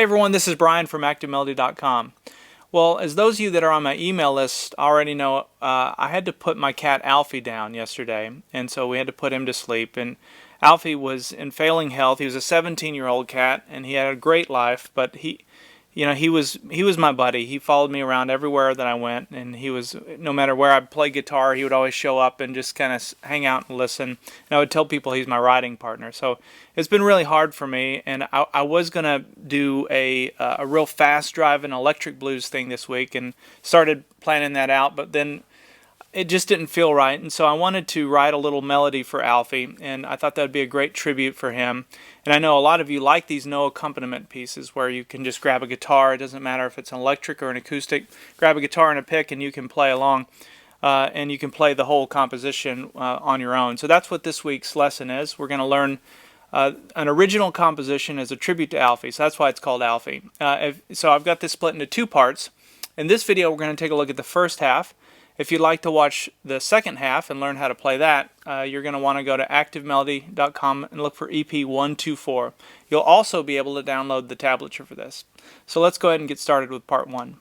Hey everyone, this is Brian from ActiveMelody.com. Well, as those of you that are on my email list already know, I had to put my cat Alfie down yesterday, and so we had to put him to sleep. And Alfie was in failing health. He was a 17-year-old cat, and he had a great life, but he was my buddy. He followed me around everywhere that I went, and he was, no matter where I played guitar, he would always show up and just kind of hang out and listen. And I would tell people he's my riding partner. So it's been really hard for me, and I was gonna do a real fast driving electric blues thing this week, and started planning that out, but then it just didn't feel right, and so I wanted to write a little melody for Alfie, and I thought that would be a great tribute for him. And I know a lot of you like these no accompaniment pieces where you can just grab a guitar. It doesn't matter if it's an electric or an acoustic. Grab a guitar and a pick and you can play along, and you can play the whole composition on your own. So that's what this week's lesson is. We're going to learn an original composition as a tribute to Alfie, so that's why it's called Alfie. So I've got this split into two parts. In this video we're going to take a look at the first half. If you'd like to watch the second half and learn how to play that, you're going to want to go to ActiveMelody.com and look for EP124. You'll also be able to download the tablature for this. So let's go ahead and get started with part one.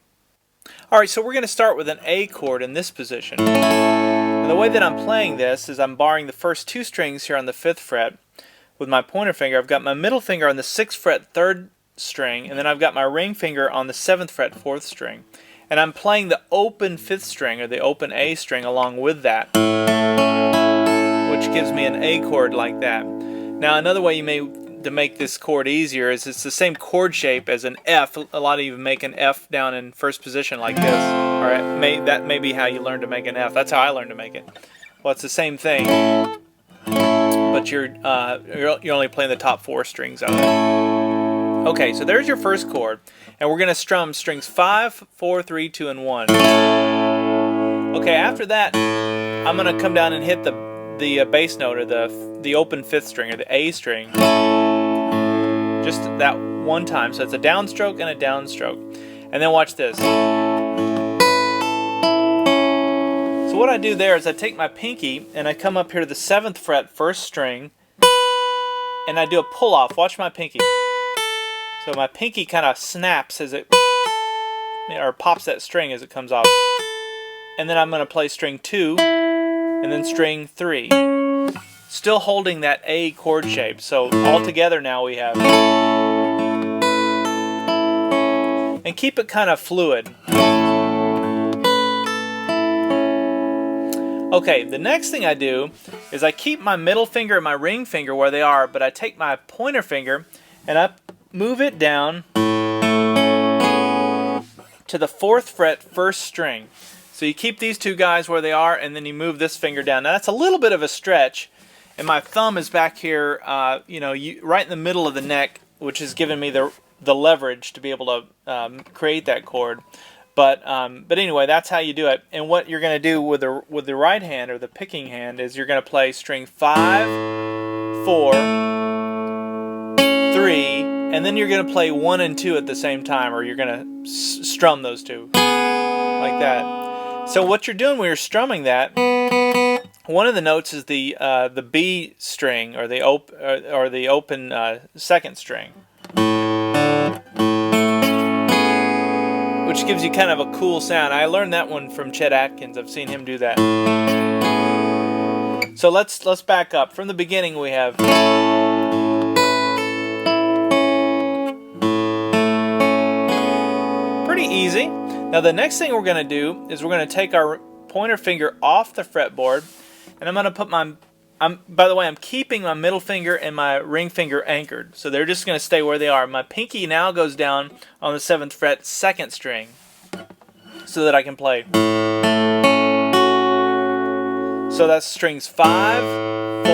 Alright, so we're going to start with an A chord in this position. And the way that I'm playing this is I'm barring the first two strings here on the 5th fret with my pointer finger. I've got my middle finger on the 6th fret 3rd string, and then I've got my ring finger on the 7th fret 4th string. And I'm playing the open 5th string, or the open A string, along with that, which gives me an A chord like that. Now another way to make this chord easier is it's the same chord shape as an F. A lot of you make an F down in first position like this. Alright, that may be how you learn to make an F. That's how I learned to make it. Well, it's the same thing, but you're only playing the top 4 strings of it. Okay, so there's your first chord, and we're going to strum strings 5, 4, 3, 2, and 1. Okay, after that, I'm going to come down and hit the bass note, or the open 5th string, or the A string, just that one time. So it's a downstroke and a downstroke. And then watch this. So what I do there is I take my pinky and I come up here to the 7th fret 1st string, and I do a pull off. Watch my pinky. So my pinky kind of snaps as it, or pops that string as it comes off. And then I'm going to play string 2 and then string 3. Still holding that A chord shape. So all together now we have. And keep it kind of fluid. Okay, the next thing I do is I keep my middle finger and my ring finger where they are, but I take my pointer finger and I move it down to the 4th fret 1st string. So you keep these two guys where they are, and then you move this finger down. Now that's a little bit of a stretch, and my thumb is back here, right in the middle of the neck, which is giving me the leverage to be able to create that chord. But anyway, that's how you do it. And what you're going to do with the right hand, or the picking hand, is you're going to play string 5, 4, 3. And then you're going to play 1 and 2 at the same time, or you're going to strum those two, like that. So what you're doing when you're strumming that, one of the notes is the B string, or the open 2nd string, which gives you kind of a cool sound. I learned that one from Chet Atkins. I've seen him do that. So let's back up. From the beginning we have. Easy. Now the next thing we're going to do is we're going to take our pointer finger off the fretboard, and I'm going to put by the way, I'm keeping my middle finger and my ring finger anchored, so they're just going to stay where they are. My pinky now goes down on the 7th fret 2nd string so that I can play. So that's strings 5, 4,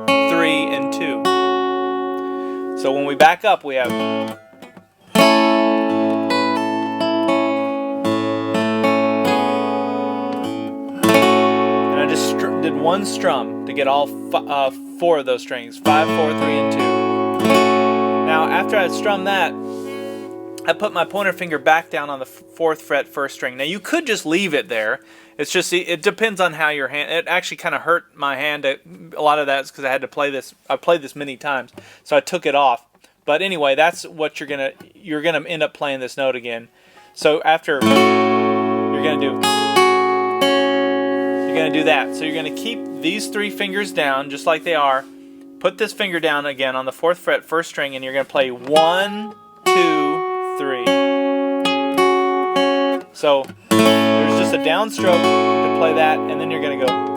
3, and 2. So when we back up we have. Did one strum to get all 4 of those strings, 5, 4, 3, and 2. Now after I strum that, I put my pointer finger back down on the 4th fret 1st string. Now you could just leave it there. It's just, it depends on how your hand, it actually kind of hurt my hand. A lot of that is because I had to play this, I played this many times, so I took it off. But anyway, that's what you're gonna end up playing this note again. So after you're gonna do that. So you're gonna keep these 3 fingers down just like they are. Put this finger down again on the 4th fret, 1st string, and you're gonna play 1, 2, 3. So there's just a downstroke to play that, and then you're gonna go.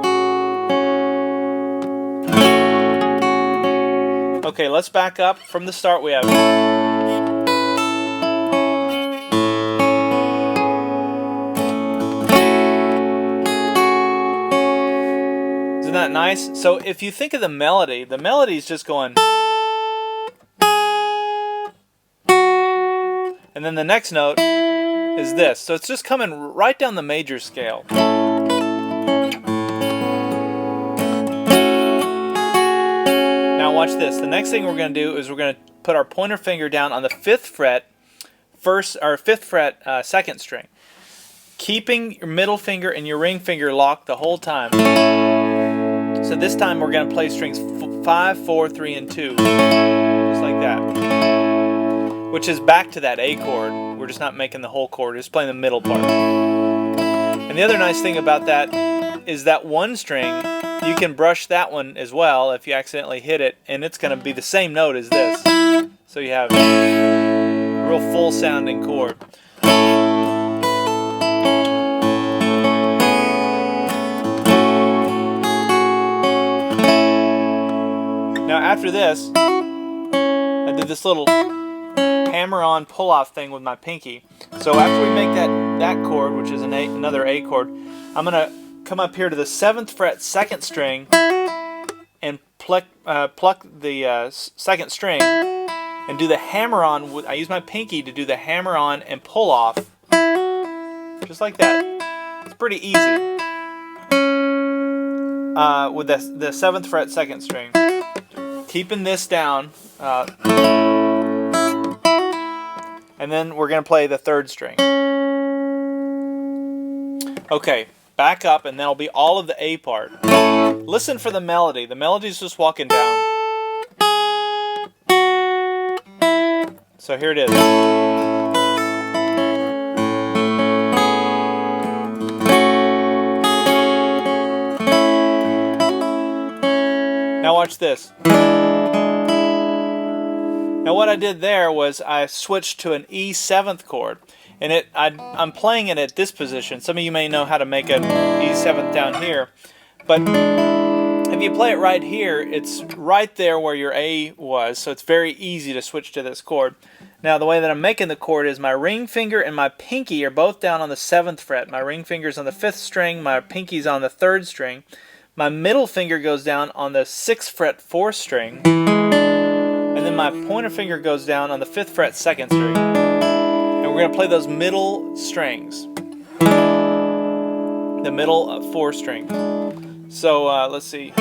Okay, let's back up from the start. We have. Isn't that nice? So if you think of the melody is just going. And then the next note is this. So it's just coming right down the major scale. Now watch this. The next thing we're going to do is we're going to put our pointer finger down on the 5th fret, 2nd string, keeping your middle finger and your ring finger locked the whole time. So this time we're going to play strings 5, 4, 3, and 2, just like that, which is back to that A chord. We're just not making the whole chord, just playing the middle part. And the other nice thing about that is that 1 string, you can brush that one as well if you accidentally hit it, and it's going to be the same note as this. So you have a real full sounding chord. Now after this, I did this little hammer-on pull-off thing with my pinky. So after we make that chord, which is another A chord, I'm going to come up here to the 7th fret, 2nd string, and pluck the 2nd string, and do the hammer-on. I use my pinky to do the hammer-on and pull-off, just like that. It's pretty easy with the 7th fret, 2nd string. Keeping this down, and then we're going to play the 3rd string. Okay, back up, and that'll be all of the A part. Listen for the melody. The melody's just walking down. So here it is. Now watch this. Now what I did there was I switched to an E7th chord, and I'm playing it at this position. Some of you may know how to make an E7th down here, but if you play it right here, it's right there where your A was, so it's very easy to switch to this chord. Now the way that I'm making the chord is my ring finger and my pinky are both down on the 7th fret. My ring finger's on the 5th string, my pinky's on the 3rd string. My middle finger goes down on the 6th fret, 4th string. And then my pointer finger goes down on the 5th fret, 2nd string. And we're going to play those middle strings. The middle 4 string. So let's see.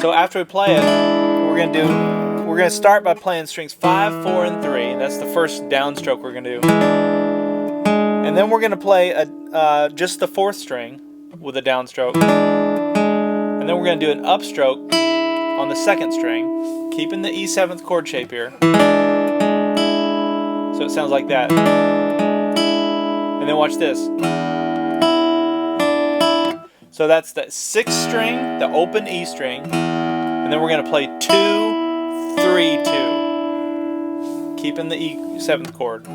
So after we play it, we're going to start by playing strings 5, 4, and 3. That's the first downstroke we're going to do. And then we're going to play just the 4th string with a downstroke. And then we're going to do an upstroke on the 2nd string, keeping the E7th chord shape here. So it sounds like that. And then watch this. So that's the 6th string, the open E string. And then we're going to play 2, 3, 2, keeping the E7th chord.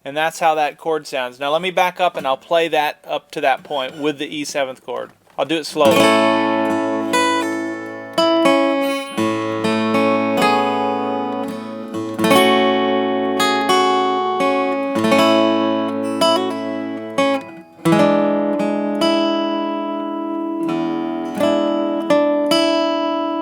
And that's how that chord sounds. Now let me back up and I'll play that up to that point with the E7th chord. I'll do it slowly.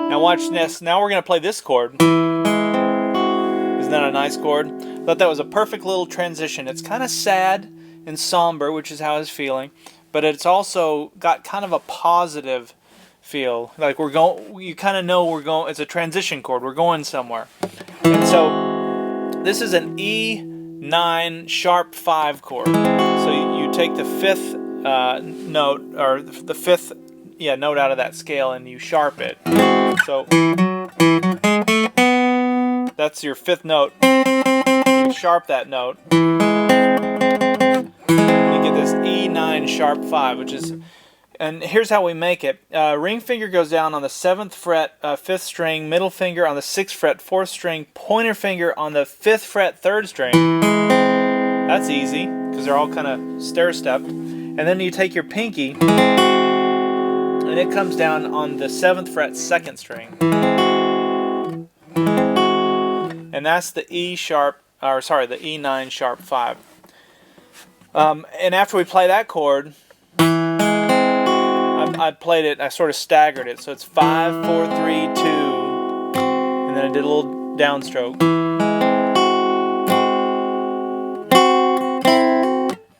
Now watch this. Now we're going to play this chord. Isn't that a nice chord? I thought that was a perfect little transition. It's kind of sad and somber, which is how I was feeling, but it's also got kind of a positive feel. Like we're going, you kind of know we're going, it's a transition chord. We're going somewhere. And so this is an E 9 sharp 5 chord. So you take the fifth note, or the fifth note out of that scale, and you sharp it. So that's your fifth note. You sharp that note. You get this E9 sharp 5, which is, and here's how we make it. Ring finger goes down on the 7th fret, 5th string, middle finger on the 6th fret, 4th string, pointer finger on the 5th fret, 3rd string. That's easy, because they're all kind of stair-stepped. And then you take your pinky, and it comes down on the 7th fret, 2nd string. And that's the the E9 sharp 5. And after we play that chord, I played it, I sort of staggered it. So it's 5, 4, 3, 2, and then I did a little downstroke.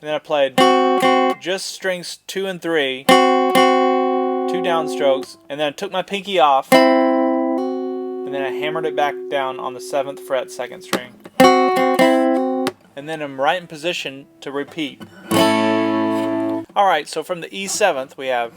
And then I played just strings 2 and 3, 2 downstrokes, and then I took my pinky off, and then I hammered it back down on the 7th fret, 2nd string. And then I'm right in position to repeat. Alright, so from the E7th we have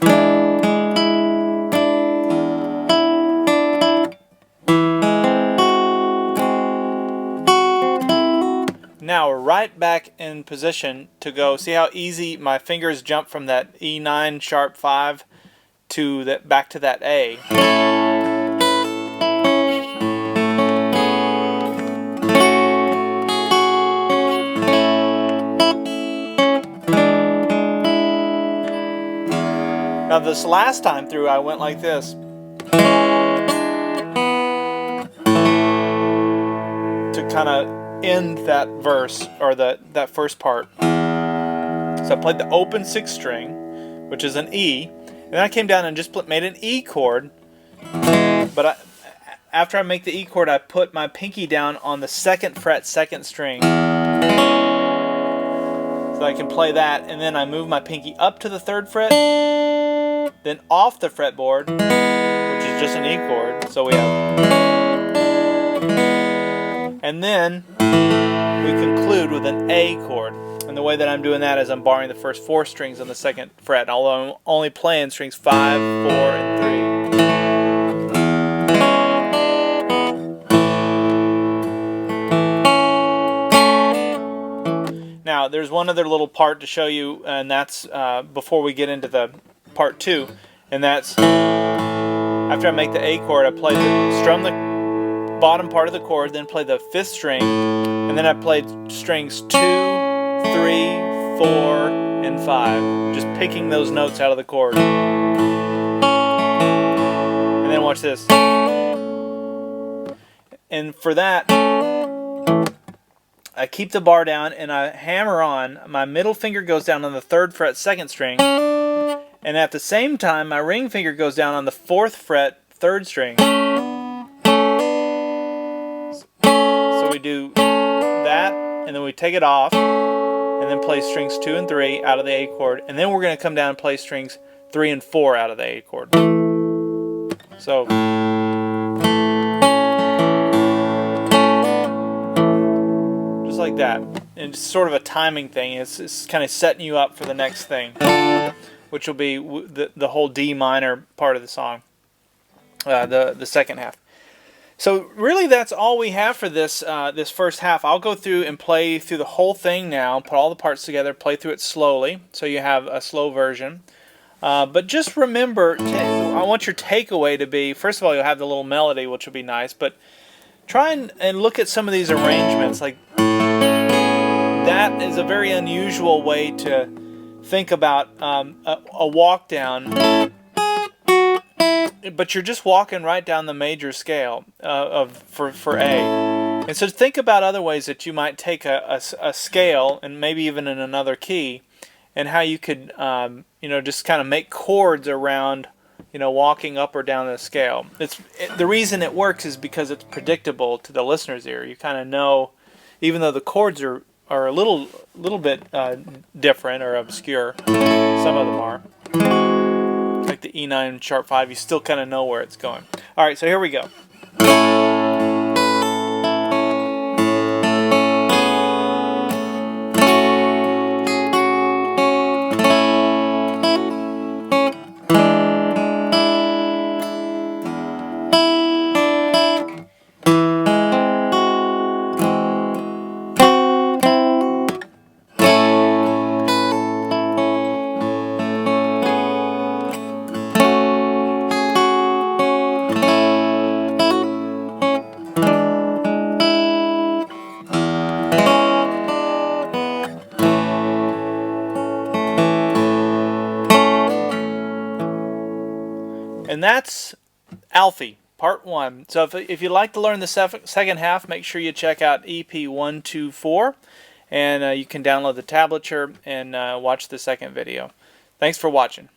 now we're right back in position to go. See how easy my fingers jump from that E9 sharp 5 to that, back to that A. Now this last time through I went like this. To kind of end that verse, or that first part. So I played the open 6th string, which is an E, and then I came down and just made an E chord. But after I make the E chord, I put my pinky down on the 2nd fret, 2nd string, so I can play that, and then I move my pinky up to the 3rd fret, then off the fretboard, which is just an E chord. So we have, and then we conclude with an A chord. And the way that I'm doing that is I'm borrowing the first 4 strings on the 2nd fret, although I'm only playing strings 5, 4, and 3. Now, there's one other little part to show you, and that's before we get into the part 2, and that's after I make the A chord, I strum the bottom part of the chord, then play the 5th string, and then I played strings 2, 3, 4, and 5, just picking those notes out of the chord. And then watch this. And for that, I keep the bar down and I hammer on. My middle finger goes down on the 3rd fret, 2nd string, and at the same time my ring finger goes down on the 4th fret, 3rd string. So we do that, and then we take it off, and then play strings 2 and 3 out of the A chord, and then we're going to come down and play strings 3 and 4 out of the A chord. So just like that. And it's sort of a timing thing. It's kind of setting you up for the next thing, which will be the whole D minor part of the song, the second half. So really that's all we have for this this first half. I'll go through and play through the whole thing now, put all the parts together, play through it slowly, so you have a slow version. But just remember, I want your takeaway to be, first of all, you'll have the little melody, which will be nice, but try and look at some of these arrangements. Like, that is a very unusual way to think about a walk down, but you're just walking right down the major scale for A. And so think about other ways that you might take a scale, and maybe even in another key, and how you could just kind of make chords around walking up or down the scale. The reason it works is because it's predictable to the listener's ear. You kind of know, even though the chords are a little bit different or obscure, some of them are, like the E9 sharp 5, you still kind of know where it's going. Alright, so here we go. And that's Alfie, part 1. So if you'd like to learn the second half, make sure you check out EP124, and you can download the tablature and watch the second video. Thanks for watching.